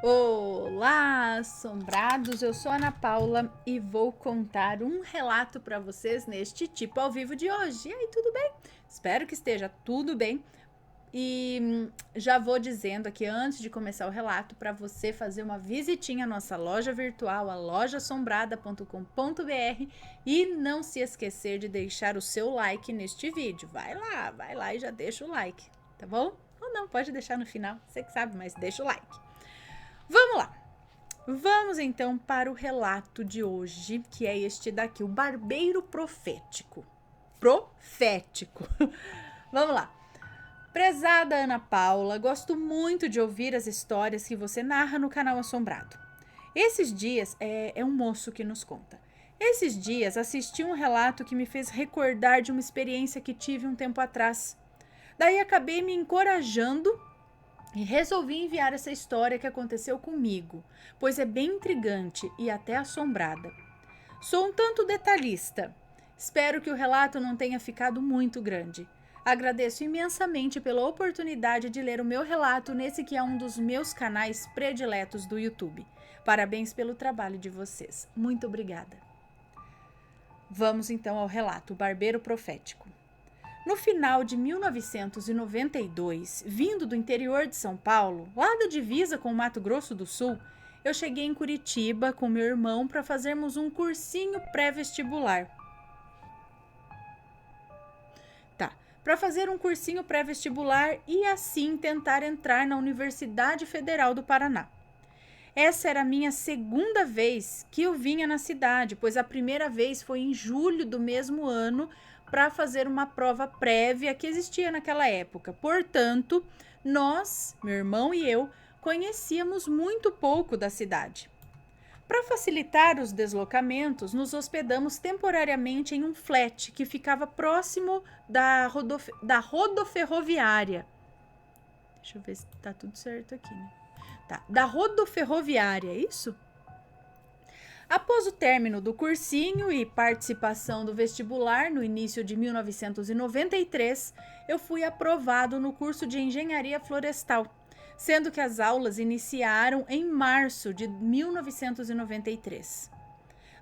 Olá, assombrados! Eu sou a Ana Paula e vou contar um relato para vocês neste tipo ao vivo de hoje. E aí, tudo bem? Espero que esteja tudo bem. E já vou dizendo aqui antes de começar o relato para você fazer uma visitinha à nossa loja virtual, a lojaassombrada.com.br, e não se esquecer de deixar o seu like neste vídeo. Vai lá e já deixa o like, tá bom? Ou não, pode deixar no final, você que sabe, mas deixa o like. Vamos lá! Vamos então para o relato de hoje, que é este daqui, o barbeiro profético. Profético. Vamos lá. Prezada Ana Paula, gosto muito de ouvir as histórias que você narra no canal Assombrado. Esses dias, é um moço que nos conta. Esses dias assisti um relato que me fez recordar de uma experiência que tive um tempo atrás. Daí acabei me encorajando e resolvi enviar essa história que aconteceu comigo, pois é bem intrigante e até assombrada. Sou um tanto detalhista. Espero que o relato não tenha ficado muito grande. Agradeço imensamente pela oportunidade de ler o meu relato nesse que é um dos meus canais prediletos do YouTube. Parabéns pelo trabalho de vocês. Muito obrigada. Vamos então ao relato, o Barbeiro Profético. No final de 1992, vindo do interior de São Paulo, lá da divisa com o Mato Grosso do Sul, eu cheguei em Curitiba com meu irmão para fazermos um cursinho pré-vestibular. Para fazer um cursinho pré-vestibular e assim tentar entrar na Universidade Federal do Paraná. Essa era a minha segunda vez que eu vinha na cidade, pois a primeira vez foi em julho do mesmo ano para fazer uma prova prévia que existia naquela época. Portanto, nós, meu irmão e eu, conhecíamos muito pouco da cidade. Para facilitar os deslocamentos, nos hospedamos temporariamente em um flat que ficava próximo da rodoferroviária. Deixa eu ver se tá tudo certo aqui, né? Tá, da rodoferroviária, é isso? Após o término do cursinho e participação do vestibular no início de 1993, eu fui aprovado no curso de Engenharia Florestal, sendo que as aulas iniciaram em março de 1993.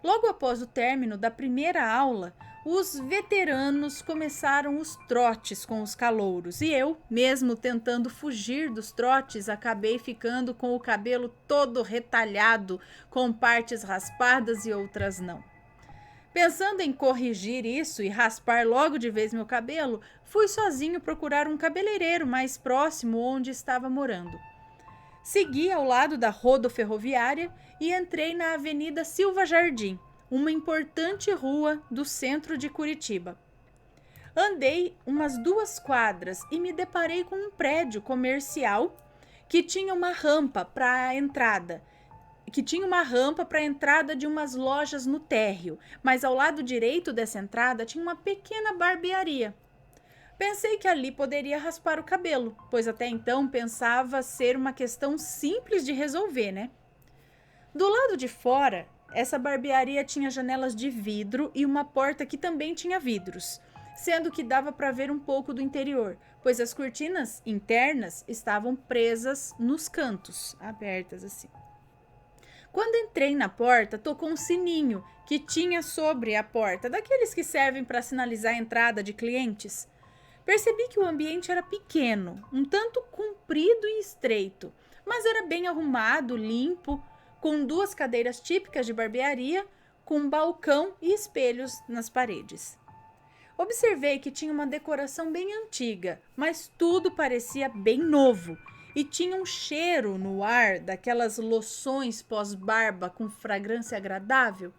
Logo após o término da primeira aula, os veteranos começaram os trotes com os calouros e eu, mesmo tentando fugir dos trotes, acabei ficando com o cabelo todo retalhado, com partes raspadas e outras não. Pensando em corrigir isso e raspar logo de vez meu cabelo, fui sozinho procurar um cabeleireiro mais próximo onde estava morando. Segui ao lado da rodoferroviária e entrei na Avenida Silva Jardim, uma importante rua do centro de Curitiba. Andei umas 2 quadras e me deparei com um prédio comercial que tinha uma rampa para a entrada de umas lojas no térreo, mas ao lado direito dessa entrada tinha uma pequena barbearia. Pensei que ali poderia raspar o cabelo, pois até então pensava ser uma questão simples de resolver, né? Do lado de fora, essa barbearia tinha janelas de vidro e uma porta que também tinha vidros, sendo que dava para ver um pouco do interior, pois as cortinas internas estavam presas nos cantos, abertas assim. Quando entrei na porta, tocou um sininho que tinha sobre a porta, daqueles que servem para sinalizar a entrada de clientes. Percebi que o ambiente era pequeno, um tanto comprido e estreito, mas era bem arrumado, limpo, com 2 cadeiras típicas de barbearia, com um balcão e espelhos nas paredes. Observei que tinha uma decoração bem antiga, mas tudo parecia bem novo e tinha um cheiro no ar daquelas loções pós-barba com fragrância agradável.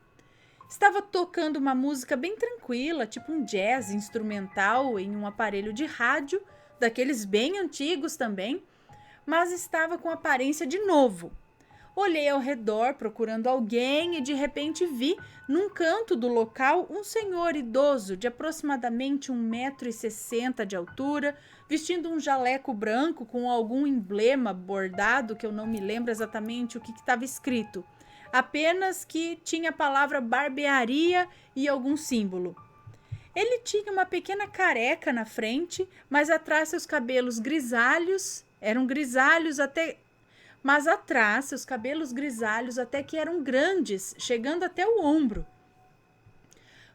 Estava tocando uma música bem tranquila, tipo um jazz instrumental em um aparelho de rádio, daqueles bem antigos também, mas estava com aparência de novo. Olhei ao redor procurando alguém e de repente vi, num canto do local, um senhor idoso de aproximadamente 1,60 m de altura, vestindo um jaleco branco com algum emblema bordado, que eu não me lembro exatamente o que estava escrito. Apenas que tinha a palavra barbearia e algum símbolo. Ele tinha uma pequena careca na frente, mas atrás seus cabelos grisalhos, eram grisalhos até mas atrás seus cabelos grisalhos até que eram grandes, chegando até o ombro.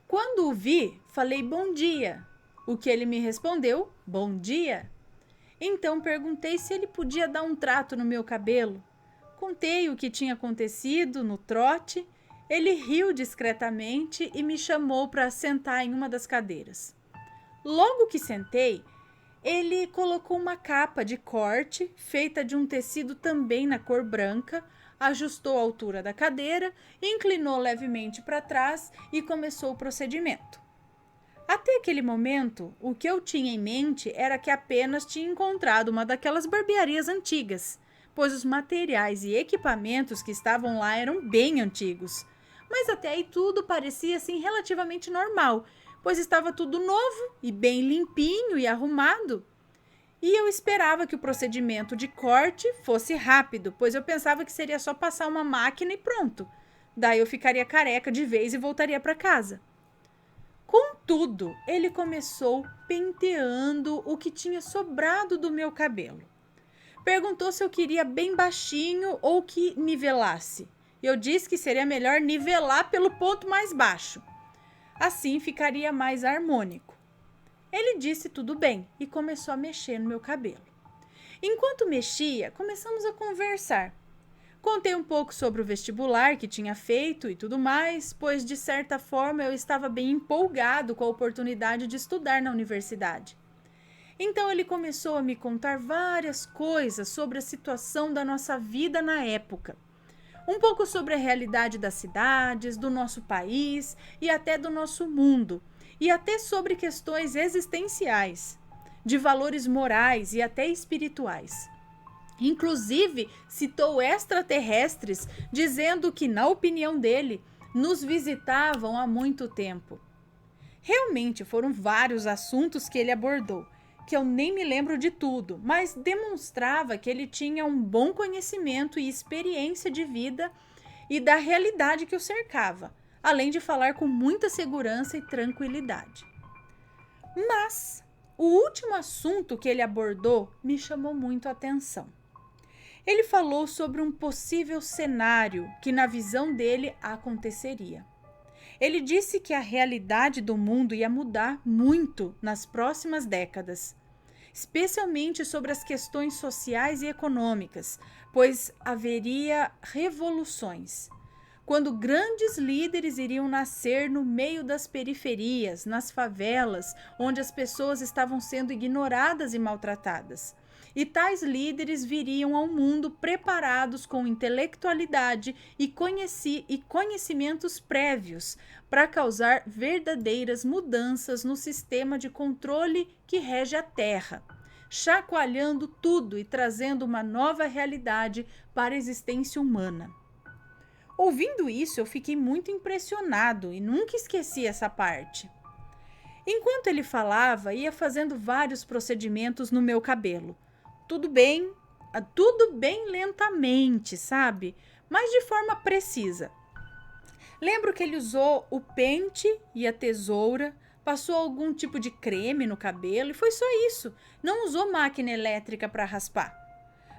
Quando o vi, falei bom dia, o que ele me respondeu, bom dia. Então perguntei se ele podia dar um trato no meu cabelo. Contei o que tinha acontecido no trote. Ele riu discretamente e me chamou para sentar em uma das cadeiras. Logo que sentei, ele colocou uma capa de corte feita de um tecido também na cor branca, ajustou a altura da cadeira, inclinou levemente para trás e começou o procedimento. Até aquele momento, o que eu tinha em mente era que apenas tinha encontrado uma daquelas barbearias antigas, pois os materiais e equipamentos que estavam lá eram bem antigos. Mas até aí tudo parecia assim relativamente normal, pois estava tudo novo e bem limpinho e arrumado. E eu esperava que o procedimento de corte fosse rápido, pois eu pensava que seria só passar uma máquina e pronto. Daí eu ficaria careca de vez e voltaria para casa. Contudo, ele começou penteando o que tinha sobrado do meu cabelo. Perguntou se eu queria bem baixinho ou que nivelasse. Eu disse que seria melhor nivelar pelo ponto mais baixo. Assim ficaria mais harmônico. Ele disse tudo bem e começou a mexer no meu cabelo. Enquanto mexia, começamos a conversar. Contei um pouco sobre o vestibular que tinha feito e tudo mais, pois de certa forma eu estava bem empolgado com a oportunidade de estudar na universidade. Então ele começou a me contar várias coisas sobre a situação da nossa vida na época. Um pouco sobre a realidade das cidades, do nosso país e até do nosso mundo, e até sobre questões existenciais, de valores morais e até espirituais. Inclusive, citou extraterrestres, dizendo que, na opinião dele, nos visitavam há muito tempo. Realmente foram vários assuntos que ele abordou, que eu nem me lembro de tudo, mas demonstrava que ele tinha um bom conhecimento e experiência de vida e da realidade que o cercava, além de falar com muita segurança e tranquilidade. Mas o último assunto que ele abordou me chamou muito a atenção. Ele falou sobre um possível cenário que, na visão dele, aconteceria. Ele disse que a realidade do mundo ia mudar muito nas próximas décadas, especialmente sobre as questões sociais e econômicas, pois haveria revoluções, quando grandes líderes iriam nascer no meio das periferias, nas favelas, onde as pessoas estavam sendo ignoradas e maltratadas. E tais líderes viriam ao mundo preparados com intelectualidade e conhecimentos prévios para causar verdadeiras mudanças no sistema de controle que rege a Terra, chacoalhando tudo e trazendo uma nova realidade para a existência humana. Ouvindo isso, eu fiquei muito impressionado e nunca esqueci essa parte. Enquanto ele falava, ia fazendo vários procedimentos no meu cabelo. Tudo bem lentamente, sabe? Mas de forma precisa. Lembro que ele usou o pente e a tesoura, passou algum tipo de creme no cabelo e foi só isso. Não usou máquina elétrica para raspar.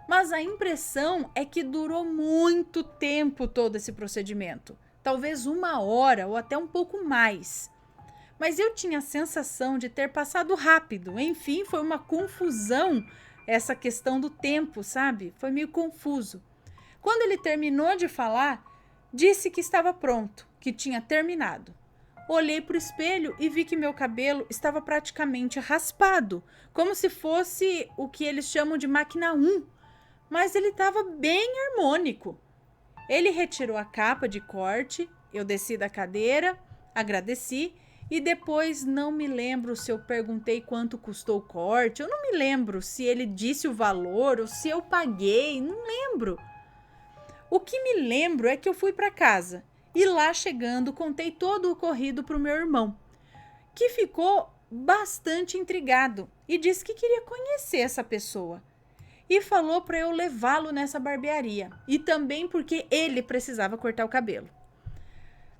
Mas a impressão é que durou muito tempo todo esse procedimento. Talvez 1 hora ou até um pouco mais. Mas eu tinha a sensação de ter passado rápido. Enfim, foi uma confusão essa questão do tempo, sabe? Foi meio confuso. Quando ele terminou de falar, disse que estava pronto, que tinha terminado. Olhei para o espelho e vi que meu cabelo estava praticamente raspado, como se fosse o que eles chamam de máquina 1, mas ele estava bem harmônico. Ele retirou a capa de corte, eu desci da cadeira, agradeci e depois não me lembro se eu perguntei quanto custou o corte, eu não me lembro se ele disse o valor ou se eu paguei, não lembro. O que me lembro é que eu fui para casa e lá chegando contei todo o ocorrido para o meu irmão, que ficou bastante intrigado e disse que queria conhecer essa pessoa. E falou para eu levá-lo nessa barbearia e também porque ele precisava cortar o cabelo.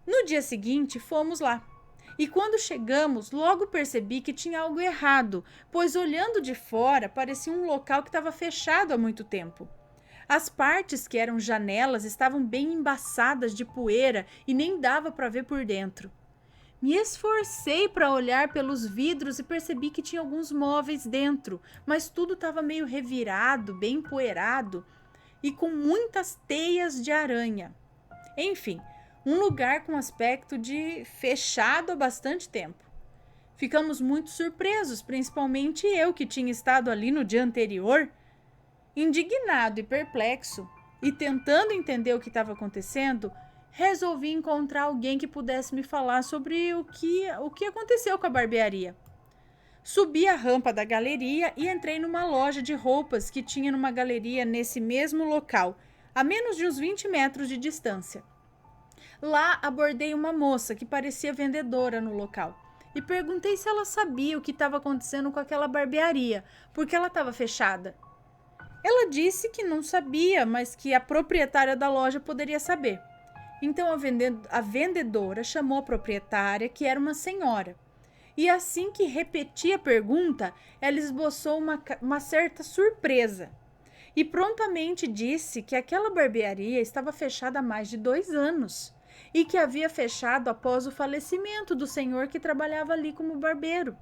No dia seguinte, fomos lá. E quando chegamos, logo percebi que tinha algo errado, pois olhando de fora, parecia um local que estava fechado há muito tempo. As partes que eram janelas estavam bem embaçadas de poeira e nem dava para ver por dentro. Me esforcei para olhar pelos vidros e percebi que tinha alguns móveis dentro, mas tudo estava meio revirado, bem empoeirado e com muitas teias de aranha. Enfim, um lugar com aspecto de fechado há bastante tempo. Ficamos muito surpresos, principalmente eu, que tinha estado ali no dia anterior. Indignado e perplexo, e tentando entender o que estava acontecendo, resolvi encontrar alguém que pudesse me falar sobre o que aconteceu com a barbearia. Subi a rampa da galeria e entrei numa loja de roupas que tinha numa galeria nesse mesmo local, a menos de uns 20 metros de distância. Lá abordei uma moça que parecia vendedora no local e perguntei se ela sabia o que estava acontecendo com aquela barbearia, porque ela estava fechada. Ela disse que não sabia, mas que a proprietária da loja poderia saber. Então a vendedora chamou a proprietária, que era uma senhora. E assim que repeti a pergunta, ela esboçou uma certa surpresa. E prontamente disse que aquela barbearia estava fechada há mais de 2 anos. E que havia fechado após o falecimento do senhor que trabalhava ali como barbeiro.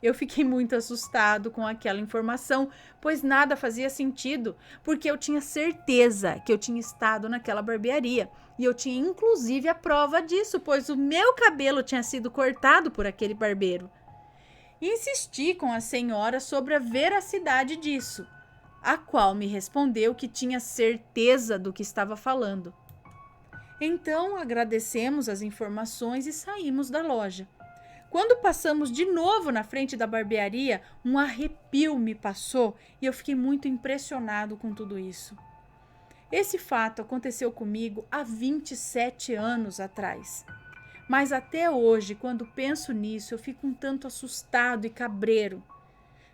Eu fiquei muito assustado com aquela informação, pois nada fazia sentido, porque eu tinha certeza que eu tinha estado naquela barbearia. E eu tinha inclusive a prova disso, pois o meu cabelo tinha sido cortado por aquele barbeiro. Insisti com a senhora sobre a veracidade disso, a qual me respondeu que tinha certeza do que estava falando. Então agradecemos as informações e saímos da loja. Quando passamos de novo na frente da barbearia, um arrepio me passou e eu fiquei muito impressionado com tudo isso. Esse fato aconteceu comigo há 27 anos atrás. Mas até hoje, quando penso nisso, eu fico um tanto assustado e cabreiro.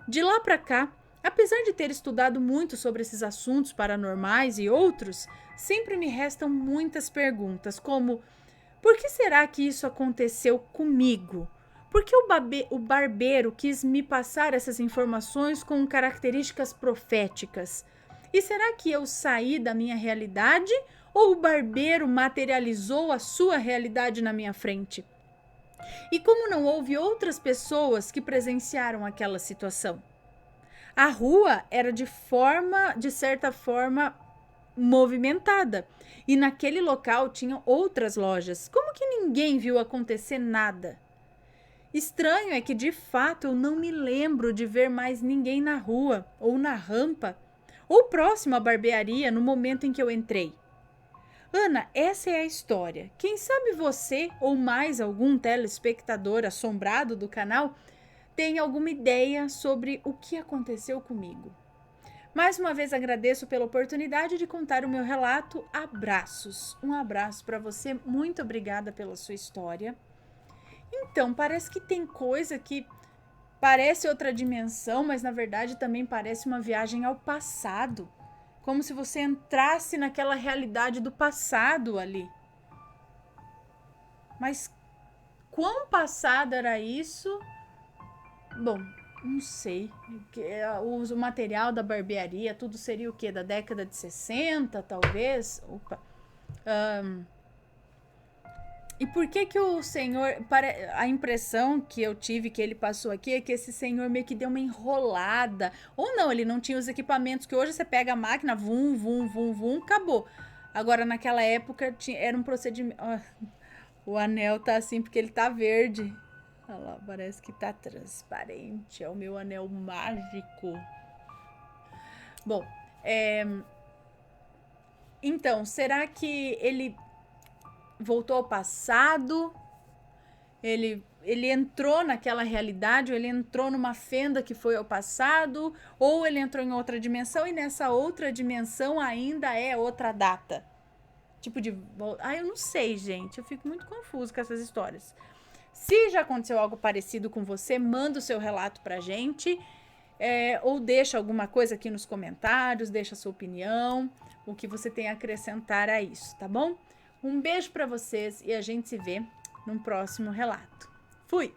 De lá para cá, apesar de ter estudado muito sobre esses assuntos paranormais e outros, sempre me restam muitas perguntas, como: por que será que isso aconteceu comigo? Por que o barbeiro quis me passar essas informações com características proféticas? E será que eu saí da minha realidade ou o barbeiro materializou a sua realidade na minha frente? E como não houve outras pessoas que presenciaram aquela situação? A rua era de certa forma, movimentada. E naquele local tinham outras lojas. Como que ninguém viu acontecer nada? Estranho é que, de fato, eu não me lembro de ver mais ninguém na rua, ou na rampa, ou próximo à barbearia no momento em que eu entrei. Ana, essa é a história. Quem sabe você, ou mais algum telespectador assombrado do canal, tem alguma ideia sobre o que aconteceu comigo. Mais uma vez agradeço pela oportunidade de contar o meu relato. Abraços. Um abraço para você. Muito obrigada pela sua história. Então, parece que tem coisa que parece outra dimensão, mas na verdade também parece uma viagem ao passado. Como se você entrasse naquela realidade do passado ali. Mas quão passado era isso? Bom, não sei. O material da barbearia, tudo seria o quê? Da década de 60, talvez? Opa. E por que o senhor... A impressão que eu tive que ele passou aqui é que esse senhor meio que deu uma enrolada. Ou não, ele não tinha os equipamentos que hoje você pega a máquina, vum, vum, vum, vum, acabou. Agora, naquela época, era um procedimento... O anel tá assim porque ele tá verde. Olha lá, parece que tá transparente. É o meu anel mágico. Bom, então, será que ele voltou ao passado? Ele entrou naquela realidade, ou ele entrou numa fenda que foi ao passado, ou ele entrou em outra dimensão e nessa outra dimensão ainda é outra data? Tipo de... eu não sei, gente. Eu fico muito confuso com essas histórias. Se já aconteceu algo parecido com você, manda o seu relato pra gente. Ou deixa alguma coisa aqui nos comentários, deixa a sua opinião, o que você tem a acrescentar a isso, tá bom? Um beijo pra vocês e a gente se vê num próximo relato. Fui!